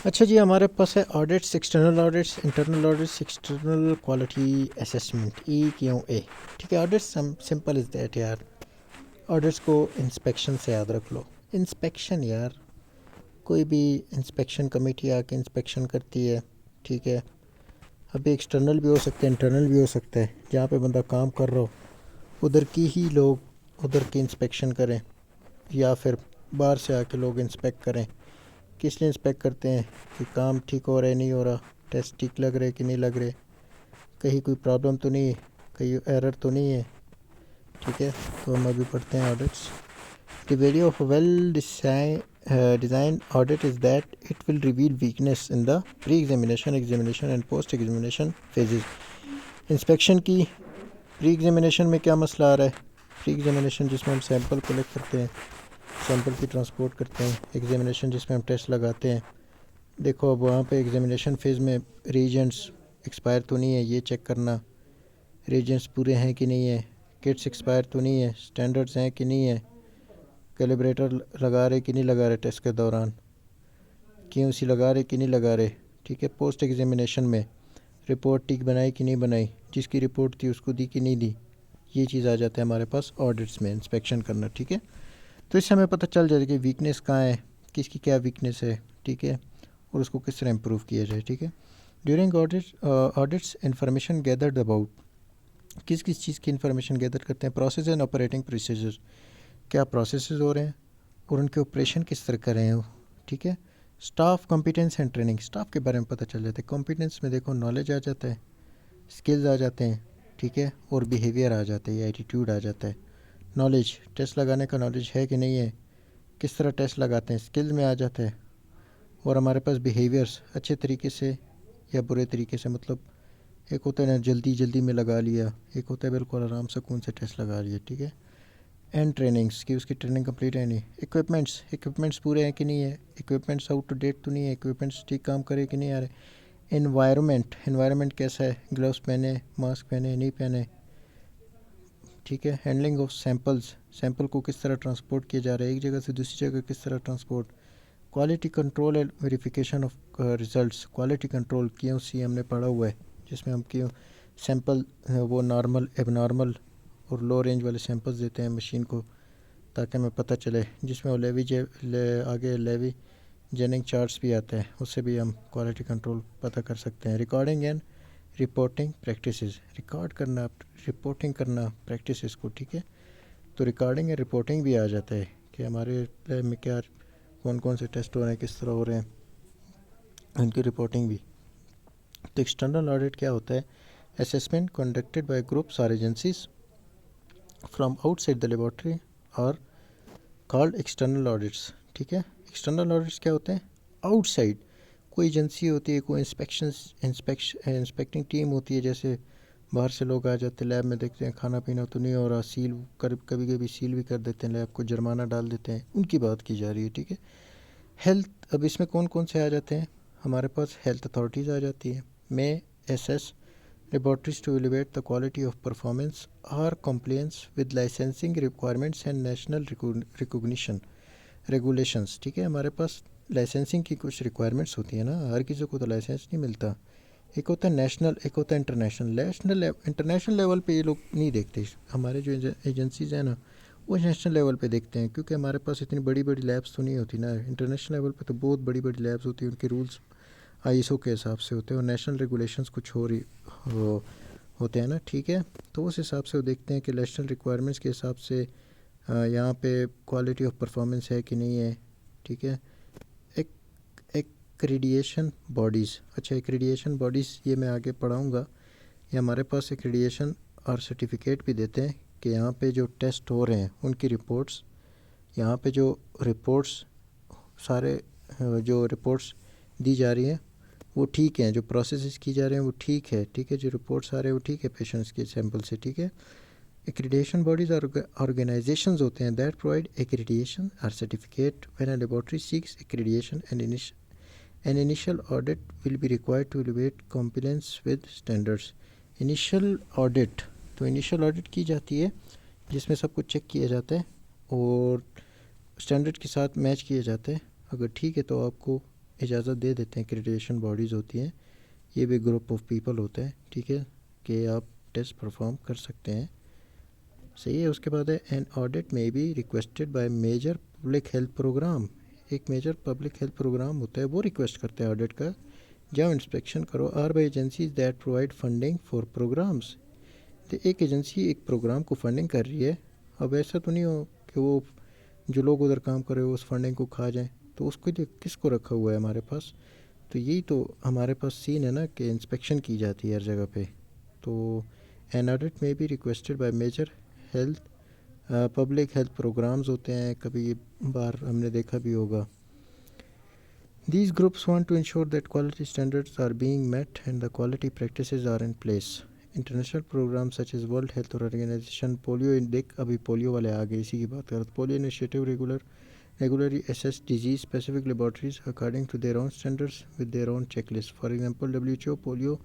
अच्छा जी, हमारे पास है audits, external audits, internal audits, external quality assessment, E Q A. ठीक है, ऑडिट्स हम सिंपल इज़ दैट यार। ऑडिट्स को इंस्पेक्शन से याद रख लो। इंस्पेक्शन यार, कोई भी इंस्पेक्शन कमेटी आके इंस्पेक्शन करती है। ठीक है, अभी एक्सटर्नल भी हो सकता है, इंटरनल भी हो सकता है। जहाँ पे बंदा काम कर रहा हो उधर की ही लोग उधर की इंस्पेक्शन करें, या फिर बाहर से आके लोग इंस्पेक्ट करें। किस लिए इंस्पेक्ट करते हैं कि काम ठीक हो रहा है नहीं हो रहा, टेस्ट ठीक लग रहे कि नहीं लग रहे, कहीं कोई प्रॉब्लम तो नहीं है, कहीं एरर तो नहीं है। ठीक है, तो हम अभी पढ़ते हैं audits. The value of well design audit is that it will reveal weakness in the pre examination, examination and post examination phases. Inspection की प्री एग्जामिनेशन में क्या मसला आ रहा है? प्री एग्जामिनेशन जिसमें हम सैंपल कलेक्ट करते हैं, सैंपल की ट्रांसपोर्ट करते हैं। एग्जामिनेशन जिसमें हम टेस्ट लगाते हैं। देखो अब वहाँ पे एग्जामिनेशन फेज़ में रीजेंट्स एक्सपायर तो नहीं है, ये चेक करना। रीजेंट्स पूरे हैं कि नहीं है, किट्स एक्सपायर तो नहीं है, स्टैंडर्ड्स हैं कि नहीं है, कैलिब्रेटर लगा रहे कि नहीं लगा रहे टेस्ट के दौरान, क्यूसी लगा रहे कि नहीं लगा रहे। ठीक है, पोस्ट एग्जामिनेशन में रिपोर्ट ठीक बनाई कि नहीं बनाई, जिसकी रिपोर्ट थी उसको दी कि नहीं दी। ये चीज़ आ जाता है हमारे पास ऑडिट्स में, इंस्पेक्शन करना। ठीक है, तो इससे हमें पता चल जाएगा कि वीकनेस कहाँ है, किसकी क्या वीकनेस है। ठीक है, और उसको किस तरह इम्प्रूव किया जाए। ठीक है, during audits information gathered about, किस किस चीज़ की इंफॉर्मेशन गैदर करते हैं? प्रोसेस एंड ऑपरेटिंग प्रोसीजर, क्या प्रोसेस हो रहे हैं और उनके ऑपरेशन किस तरह कर रहे हैं वो। ठीक है, staff competence and training, staff के बारे में पता चल जाता है। कॉम्पिटेंस में देखो नॉलेज आ जाता है, स्किल्स आ जाते हैं। ठीक है, और बिहेवियर आ जाता है, एटीट्यूड आ जाता है। नॉलेज, टेस्ट लगाने का नॉलेज है कि नहीं है, किस तरह टेस्ट लगाते हैं, स्किल्स में आ जाता है। और हमारे पास बिहेवियर्स, अच्छे तरीके से या बुरे तरीके से, मतलब एक होता है ना जल्दी जल्दी में लगा लिया, एक होता है बिल्कुल आराम सुकून से टेस्ट लगा लिया। ठीक है, एंड ट्रेनिंग्स की उसकी ट्रेनिंग कंप्लीट है नहीं। इक्विपमेंट्स पूरे हैं कि नहीं है, इक्विपमेंट्स आउट टू डेट तो नहीं है, इक्विपमेंट्स ठीक काम करे कि नहीं आ रहे। एनवायरनमेंट कैसा है, ग्लव्स पहने, मास्क पहने, नहीं पहने। ठीक है, हैंडलिंग ऑफ सैम्पल्स, सैंपल को किस तरह ट्रांसपोर्ट किया जा रहा है, एक जगह से दूसरी जगह किस तरह transport. Quality control and verification of results, quality control QC हमने पढ़ा हुआ है, जिसमें हम क्यों सैंपल वो नॉर्मल, एबनॉर्मल और लो रेंज वाले सैंपल्स देते हैं मशीन को, ताकि हमें पता चले। जिसमें वो आगे लेवी जेनिंग चार्ट्स भी आता है, उससे भी हम क्वालिटी कंट्रोल पता कर सकते हैं। Recording and reporting practices, record करना, रिपोर्टिंग करना प्रैक्टिसेस को। ठीक है, तो रिकॉर्डिंग एंड रिपोर्टिंग भी आ जाता है कि हमारे लैब में क्या कौन कौन से टेस्ट हो रहे हैं, किस तरह हो रहे हैं, उनकी रिपोर्टिंग भी। तो एक्सटर्नल ऑडिट क्या होता है? असेसमेंट कंडक्टेड बाय ग्रुप्स और agencies from outside the laboratory और कॉल्ड एक्सटर्नल ऑडिट्स। ठीक है, एक्सटर्नल ऑडिट्स क्या होते हैं? आउटसाइड कोई एजेंसी होती है, कोई इंस्पेक्टिंग टीम होती है, जैसे बाहर से लोग आ जाते हैं लैब में, देखते हैं खाना पीना तो नहीं हो रहा, सील कर कभी कभी सील भी कर देते हैं लैब को, जुर्माना डाल देते हैं, उनकी बात की जा रही है। ठीक है, हेल्थ, अब इसमें कौन कौन से आ जाते हैं? हमारे पास हेल्थ अथॉरिटीज़ आ जाती है। May assess laboratories to elevate the quality of performance और compliance with licensing requirements and national recognition regulations. ठीक है, हमारे पास लाइसेंसिंग की कुछ रिक्वायरमेंट्स होती है ना, हर किसी को तो लाइसेंस नहीं मिलता। एक होता है नेशनल, एक होता है इंटरनेशनल। इंटरनेशनल लेवल पे ये लोग नहीं देखते, हमारे जो एजेंसीज़ हैं ना वो नेशनल लेवल पे देखते हैं, क्योंकि हमारे पास इतनी बड़ी बड़ी लैब्स तो नहीं होती ना। इंटरनेशनल लेवल पे तो बहुत बड़ी बड़ी लैब्स होती हैं, उनके रूल्स आईएसओ के हिसाब से होते हैं, और नेशनल रेगुलेशंस कुछ हो रही होते हैं ना। ठीक है, तो उस हिसाब से वो देखते हैं कि नेशनल रिक्वायरमेंट्स के हिसाब से यहाँ पे क्वालिटी ऑफ परफॉर्मेंस है कि नहीं है। ठीक है, एक एक्रीडिएशन बॉडीज़, अच्छा एक्रीडिएशन बॉडीज़ ये मैं आगे पढ़ाऊँगा। ये हमारे पास एक्रीडिएशन और सर्टिफिकेट भी देते हैं कि यहाँ पे जो टेस्ट हो रहे हैं उनकी रिपोर्ट्स, यहाँ पे जो रिपोर्ट्स सारे जो रिपोर्ट्स दी जा रही हैं वो ठीक हैं, जो प्रोसेस की जा रहे हैं वो ठीक है। ठीक है, जो रिपोर्ट्स आ रहे हैं वो ठीक है पेशेंट्स के सैंपल से। ठीक है, एक्रीडिएशन बॉडीज और ऑर्गेनाइजेशंस होते हैं दैट प्रोवाइड एक्रीडिएशन और certificate when a laboratory seeks accreditation an initial audit will be required to elevate compliance with standards. Initial audit, तो इनिशियल ऑडिट की जाती है जिसमें सब कुछ चेक किया जाता है और स्टैंडर्ड के साथ मैच किया जाता है। अगर ठीक है तो आपको इजाज़त दे देते हैं, एक्रेडिटेशन बॉडीज़ होती हैं, ये भी ग्रुप ऑफ पीपल होते हैं, ठीक है, कि आप टेस्ट परफॉर्म कर सकते हैं, सही है। उसके बाद है an audit may be requested by major public health programme. एक मेजर पब्लिक हेल्थ प्रोग्राम होता है, वो रिक्वेस्ट करते हैं ऑडिट का, जाओ इंस्पेक्शन करो। Or by agencies that provide funding for programmes. तो एक एजेंसी एक प्रोग्राम को फंडिंग कर रही है, अब ऐसा तो नहीं हो कि वो जो लोग उधर काम कर रहे हो उस फंडिंग को खा जाएं, तो उसके लिए किसको रखा हुआ है हमारे पास। तो यही तो हमारे पास सीन है ना कि इंस्पेक्शन की जाती है हर जगह पे। तो N audit may be requested by major health public health programmes होते हैं, कभी बार हमने देखा भी होगा। These groups want to ensure that quality standards are being met and the quality practices are in place. International programs such as World Health Organization, polio देख अभी polio वाले आ गए, इसी की बात कर, polio initiative regularly assess disease specific laboratories according to their own standards with their own checklist. For example, WHO polio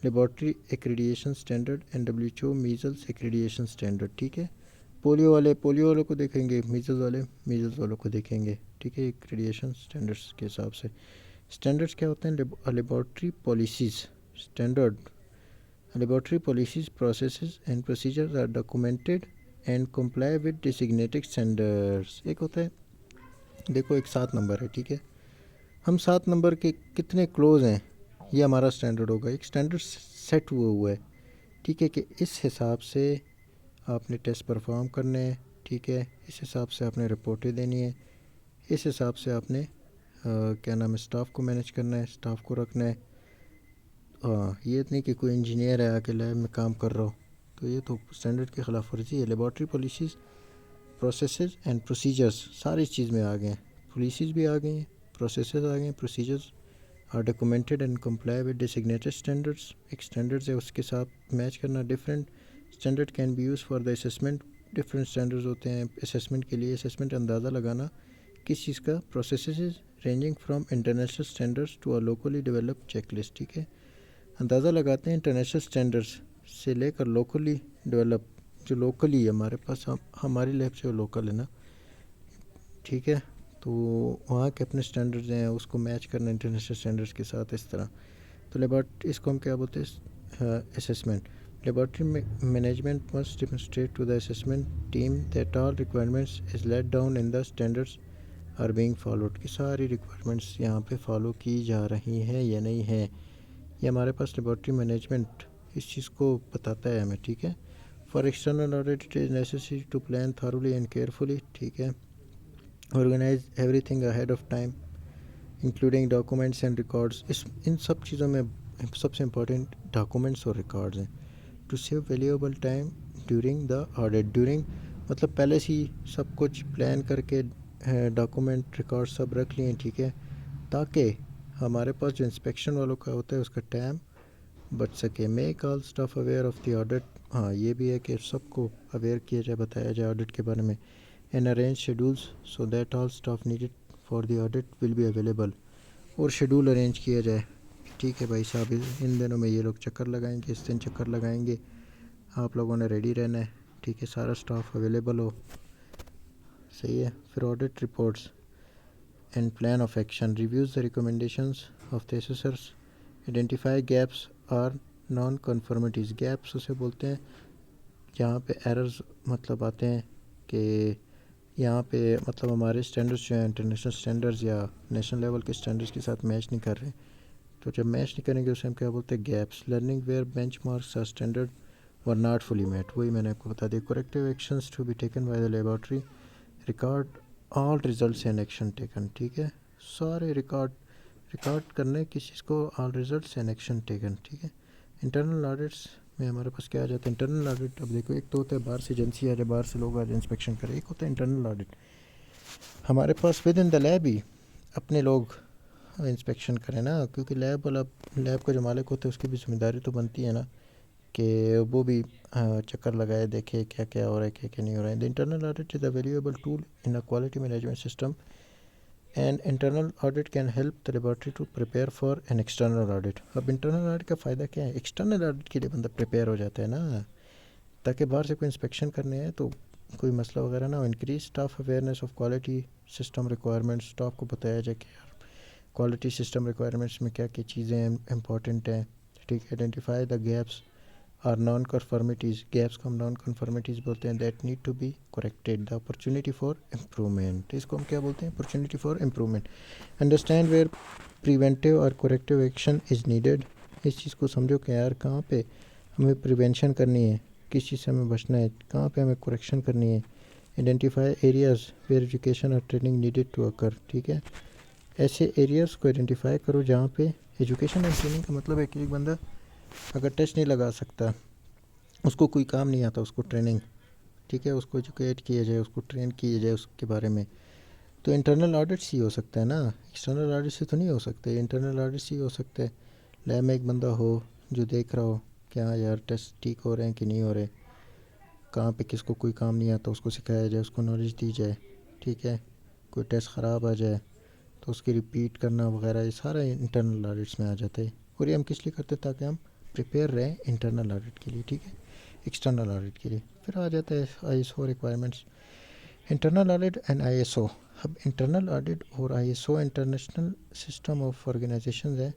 laboratory accreditation standard and WHO measles accreditation standard, ठीक है। पोलियो वालों को देखेंगे, मीजल्स वालों को देखेंगे, ठीक है, एक्रेडिटेशन स्टैंडर्ड्स के हिसाब से। स्टैंडर्ड्स क्या होते हैं, laboratory policies standard, laboratory policies processes and procedures are documented and comply with designated standards. एक होता है, देखो एक 7 नंबर है, ठीक है, हम 7 नंबर के कितने क्लोज हैं ये हमारा स्टैंडर्ड होगा, एक स्टैंडर्ड सेट हुआ है, ठीक है, कि इस हिसाब से आपने टेस्ट परफॉर्म करने हैं, ठीक है, इस हिसाब से आपने रिपोर्टें देनी है, इस हिसाब से आपने क्या नाम है स्टाफ को मैनेज करना है, स्टाफ को रखना है। ये नहीं कि कोई इंजीनियर है आके लैब में काम कर रहा हो, तो ये तो स्टैंडर्ड की खिलाफ वर्जी है। Laboratory policies processes and procedures सारी चीज़ में आ गए हैं, पॉलिसीज़ भी आ गई हैं, प्रोसेसेस आ गए हैं, procedures are documented and comply with designated standards. एक स्टैंडर्ड्स है उसके साथ मैच करना। Different standard can be use for the assessment, different standards होते हैं असेसमेंट के लिए। असेसमेंट अंदाज़ा लगाना किस चीज़ का, processes ranging from international standards to a locally developed checklist, ठीक है, अंदाज़ा लगाते हैं इंटरनेशनल स्टैंडर्ड्स से लेकर लोकली डेवलप, जो लोकली है हमारे पास, हमारी लैब से लोकल है ना, ठीक है, तो वहाँ के अपने स्टैंडर्ड्स हैं, उसको मैच करना इंटरनेशनल स्टैंडर्ड्स के साथ, इस तरह। तो लेबॉर्ट्री, इसको हम क्या बोलते हैं, assessment. Laboratory management must demonstrate to the assessment team that all requirements is laid down in the standards are being followed, की सारी रिक्वायरमेंट्स यहाँ पे फॉलो की जा रही हैं या नहीं है, ये हमारे पास लेबॉर्ट्री मैनेजमेंट इस चीज़ को बताता है हमें, ठीक है। For external audit it is necessary to plan thoroughly and carefully, ठीक है, organize everything ahead of time including documents and records. इस इन सब चीज़ों में सबसे इम्पोर्टेंट डॉक्यूमेंट्स और रिकॉर्ड्स हैं। To save valuable time during the audit, during मतलब पहले से ही सब कुछ प्लान करके डॉक्यूमेंट रिकॉर्ड सब रख लिए, ठीक है, ताकि हमारे पास जो इंस्पेक्शन वालों का होता है उसका टाइम बच सके। Make all staff aware of the audit, हाँ ये भी है कि सबको अवेयर किया जाए, बताया जाए ऑडिट के बारे में। And arrange schedules so that all staff needed for the audit will be available, और शेड्यूल अरेंज किया जाए, ठीक है भाई साहब इन दिनों में ये लोग चक्कर लगाएंगे, इस दिन चक्कर लगाएंगे, आप लोगों ने रेडी रहना है, ठीक है, सारा स्टाफ अवेलेबल हो, सही है। फिर audit reports and plan of action, reviews the recommendations of the assessors, identify gaps और नॉन कन्फर्मिटीज़। गैप्स उसे बोलते हैं जहाँ पे एरर्स मतलब आते हैं कि यहाँ पे मतलब हमारे स्टैंडर्ड्स जो हैं इंटरनेशनल स्टैंडर्ड्स या नेशनल लेवल के स्टैंडर्ड्स के साथ मैच नहीं कर रहे, तो जब मैच नहीं करेंगे उसे हम क्या बोलते हैं, gaps. Learning where benchmarks are standard were not fully met, वही मैंने आपको बता दिया। Corrective actions to be taken by the laboratory, record all results and action taken, ठीक है, सारे रिकॉर्ड करने किस चीज़ को, all results and action taken, ठीक है। इंटरनल ऑडिट्स में हमारे पास क्या आ जाता है, इंटरनल ऑडिट, अब देखो एक तो होता है बाहर से एजेंसी आ जाए, बाहर से लोग आ जाए इंस्पेक्शन करें, एक होता है इंटरनल ऑडिट हमारे पास विद इन द लैब ही अपने लोग इंस्पेक्शन करें ना, क्योंकि लैब वाला, लैब का जो मालिक होता है उसकी भी जिम्मेदारी तो बनती है ना कि वो भी चक्कर लगाए, देखे क्या क्या हो रहा है, क्या क्या नहीं हो रहा है। The internal audit is a valuable tool in a quality management system and internal audit can help the laboratory to prepare for an external audit. अब इंटरनल ऑडिट का फ़ायदा क्या है, एक्सटर्नल ऑडिट के लिए बंदा प्रिपेयर हो जाता है ना, ताकि बाहर से कोई इंस्पेक्शन करने हैं तो कोई मसला वगैरह ना हो। Increase staff awareness of quality system requirements, staff को बताया जाए कि यार क्वालिटी सिस्टम रिक्वायरमेंट्स में क्या क्या चीज़ें इंपॉर्टेंट हैं, ठीक है। आइडेंटिफाई द गैप्स और नॉन कन्फर्मिटीज़, गैप्स को हम नॉन कन्फर्मिटीज़ बोलते हैं, that need to be corrected, the opportunity for improvement, इसको हम क्या बोलते हैं, opportunity for improvement. Understand where preventive और करेक्टिव एक्शन इज़ नीडेड, इस चीज़ को समझो कि यार कहाँ पे हमें प्रिवेंशन करनी है, किस चीज़ से हमें बचना है, कहाँ पे हमें करेक्शन करनी है। आइडेंटिफाई एरियाज़ वेयर एजुकेशन और ट्रेनिंग नीडेड टू अकर, ठीक है। ऐसे एरियाज़ को आइडेंटिफाई करो जहाँ पे एजुकेशन एंड ट्रेनिंग का मतलब है कि एक बंदा अगर टेस्ट नहीं लगा सकता, उसको कोई काम नहीं आता, उसको ट्रेनिंग, ठीक है, उसको एजुकेट किया जाए, उसको ट्रेन किया जाए उसके बारे में। तो इंटरनल ऑडिट ही हो सकता है ना, एक्सटर्नल ऑडिट से तो नहीं हो सकते। इंटरनल ऑडिट ही हो सकते हैं, लैब में एक बंदा हो जो देख रहा हो कि हाँ यार टेस्ट ठीक हो रहे हैं कि नहीं हो रहे, कहाँ पे किसको कोई काम नहीं आता उसको सिखाया जाए, उसको नॉलेज दी जाए, ठीक है। कोई टेस्ट ख़राब आ जाए तो उसकी रिपीट करना वगैरह, ये सारा इंटरनल ऑडिट्स में आ जाता है। और ये हम किस लिए करते हैं, ताकि हम प्रिपेयर रहें इंटरनल ऑडिट के लिए, ठीक है, एक्सटर्नल ऑडिट के लिए। फिर आ जाता है ISO requirements, internal audit and ISO। अब इंटरनल ऑडिट और ISO international system of organization है।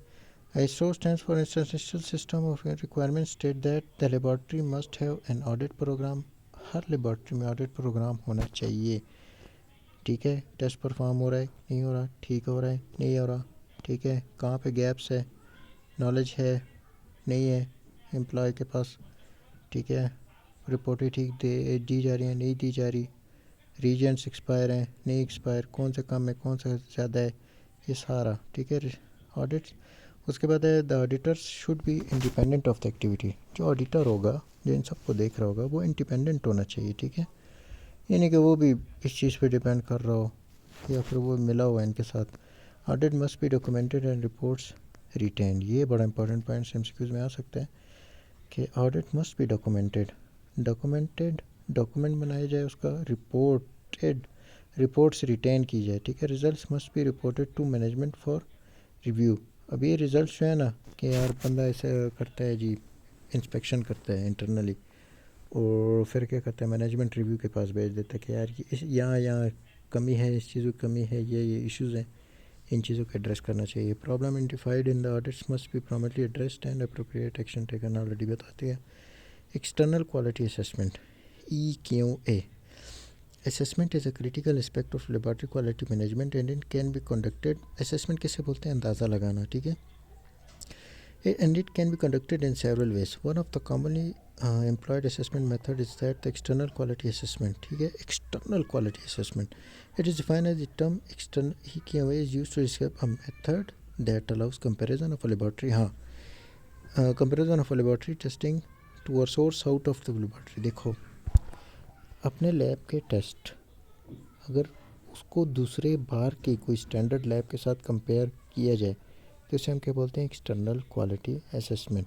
ISO stands for International System of Requirements, state that the laboratory must have an audit program, her laboratory में audit programme होना चाहिए, ठीक है। Test perform हो रहा है नहीं हो रहा, ठीक हो रहा है नहीं हो रहा, ठीक है, कहाँ पे गैप्स है, नॉलेज है नहीं है एम्प्लॉय के पास, ठीक है, रिपोर्टें ठीक दी जा रही हैं नहीं दी जा रही, रीजेंट्स एक्सपायर हैं नहीं एक्सपायर, कौन सा कम है कौन सा ज़्यादा है, ये सारा, ठीक है, ऑडिट्स। उसके बाद है the auditors should be independent of the activity, जो ऑडिटर होगा जो इन सबको देख रहा होगा वो इंडिपेंडेंट होना चाहिए, ठीक है। यानी कि वो भी इस चीज़ पे डिपेंड कर रहा हो या फिर वो मिला हुआ है इनके साथ। Audit must be documented and reports retained, ये बड़ा इंपॉर्टेंट पॉइंट MCQs में आ सकता है कि audit must be documented, document बनाया जाए उसका, रिपोर्टेड, रिपोर्ट्स रिटेन की जाए, ठीक है। Results must be reported to management for review. अब ये रिज़ल्ट जो है ना कि यार बंदा ऐसे करता है जी, इंस्पेक्शन करता है इंटरनली और फिर क्या करता है, मैनेजमेंट रिव्यू के पास भेज देता है कि यार यहाँ कमी है, इस चीज़ की कमी है, ये इश्यूज़ हैं, इन चीज़ों को एड्रेस करना चाहिए। Problem identified in the audits must be promptly addressed and appropriate action taken, already बताती है। External quality assessment, EQA assessment is a critical aspect of laboratory quality management and it can be conducted, assessment किसे बोलते हैं, अंदाज़ा लगाना, ठीक है। And it can be conducted in several ways. One of the commonly employed assessment method is that the external quality assessment, ठीक है, external quality assessment. It is defined as the term external, EQA is used to describe a method that allows comparison of a laboratory, हाँ, comparison of a laboratory testing to a source out of the laboratory। देखो अपने lab के test अगर उसको दूसरे बाहर की कोई स्टैंडर्ड लैब के साथ कंपेयर किया जाए तो इसे हम क्या बोलते हैं, एक्सटर्नल क्वालिटी असेसमेंट।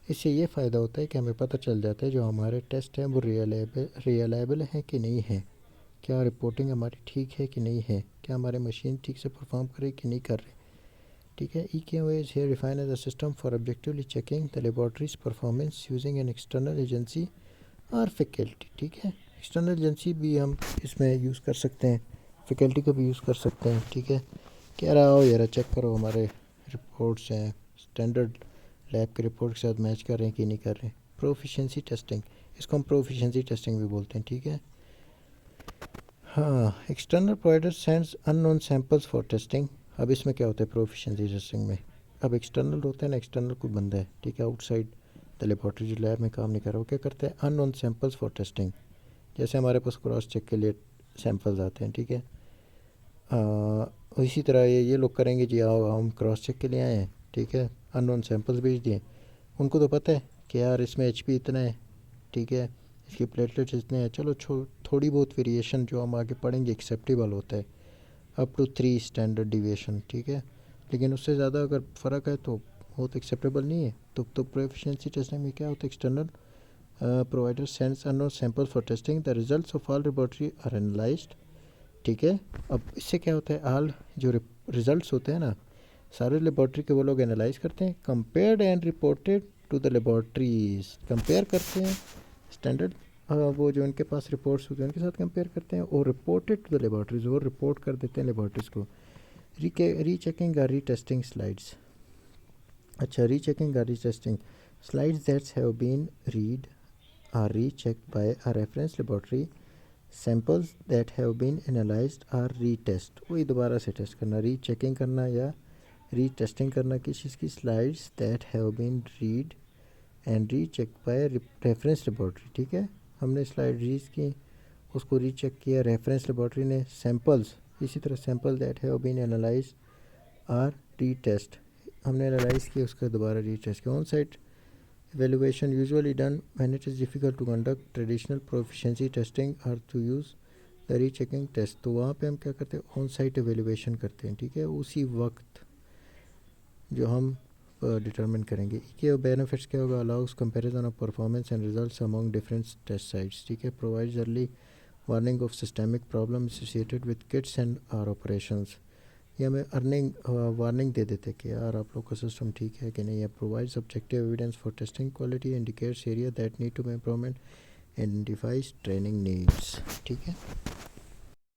इससे ये फ़ायदा होता है कि हमें पता चल जाता है जो हमारे टेस्ट हैं वो रियलाइबल हैं कि नहीं है, क्या रिपोर्टिंग हमारी ठीक है कि नहीं है, क्या हमारे मशीन ठीक से परफॉर्म करे कि नहीं कर रहे, ठीक है। EQA is here defined as a system for objectively checking the laboratory's performance using an external agency और फैकल्टी, ठीक है। एक्सटर्नल एजेंसी भी हम इसमें यूज़ कर सकते हैं, फैकल्टी का भी यूज़ कर सकते हैं, ठीक है। कह रहा हो यार चेक करो हमारे रिपोर्ट्स हैं स्टैंडर्ड लैब के रिपोर्ट के साथ मैच कर रहे हैं कि नहीं कर रहे हैं। प्रोफिशिएंसी टेस्टिंग, इसको हम प्रोफिशिएंसी टेस्टिंग भी बोलते हैं, ठीक है। हाँ, external provider sends unknown samples for testing. अब इसमें क्या होता है प्रोफिशिएंसी टेस्टिंग में, अब एक्सटर्नल होता है ना, एक्सटर्नल कोई बंदा है, ठीक है, आउटसाइड द लेबॉर्ट्री, जो लैब में काम नहीं कर रहा, वो क्या करता है, अननोन सैम्पल्स फॉर टेस्टिंग। जैसे हमारे पास क्रॉस चेक के लिए सैंपल्स आते हैं, ठीक है, इसी तरह ये लोग करेंगे जी, आओ हम क्रॉस चेक के लिए आए हैं, ठीक है, अननोन सैंपल्स भेज दिए। उनको तो पता है कि यार इसमें HP इतना है, ठीक है, इसकी प्लेटलेट्स इतने हैं, चलो थोड़ी बहुत वेरिएशन जो हम आगे पढ़ेंगे एक्सेप्टेबल होता है, अप टू 3 स्टैंडर्ड डिविएशन, ठीक है। लेकिन उससे ज़्यादा अगर फ़र्क है तो वो तो एक्सेप्टेबल नहीं है। तो प्रोफिशिएंसी टेस्टिंग में क्या होता है, external provider sends unknown sample for testing, the results of all laboratory are analyzed, ठीक है। अब इससे क्या होता है, ऑल जो रिजल्ट्स होते हैं ना सारे लेबॉर्ट्री के वो लोग एनालाइज करते हैं, compared and reported to the laboratories, compare करते हैं स्टैंडर्ड वो जो उनके पास रिपोर्ट्स होते हैं उनके साथ कंपेयर करते हैं और रिपोर्टेड टू द लेबॉर्ट्रीज, और रिपोर्ट कर देते हैं लेबॉर्ट्रीज को। रीचेकिंग और रीटेस्टिंग स्लाइड्स. अच्छा, रीचेकिंग और retesting slides that have been read are rechecked by a reference laboratory. Samples that have been analyzed are retest. वही दोबारा से टेस्ट करना, रीचेकिंग करना या रीटेस्टिंग करना किस चीज़ की. Slides that have been read and recheck by reference laboratory. ठीक है, हमने स्लाइड रीड की, उसको रीचेक किया रेफरेंस लेबॉर्ट्री ने. सैम्पल्स, इसी तरह sample that have been analyze are retest, हमने एनालाइज किया उसका दोबारा रीटेस्ट किया. On site evaluation usually done when it is difficult to conduct traditional proficiency testing or to use the rechecking test. तो वहाँ पे हम क्या करते हैं, ऑन साइट एवेल्यूएशन करते हैं. ठीक है, उसी वक्त जो हम डिटरमिन करेंगे. के बेनिफिट्स क्या होगा. Allows comparison of performance and results among different test sites. ठीक है, provides early warning of systemic problem associated with kits and or operations. ये हमें वार्निंग दे देते कि यार आप लोग का सिस्टम ठीक है कि नहीं. Provides objective evidence for testing quality, indicates area that need to be improvement, identifies training needs. ठीक है.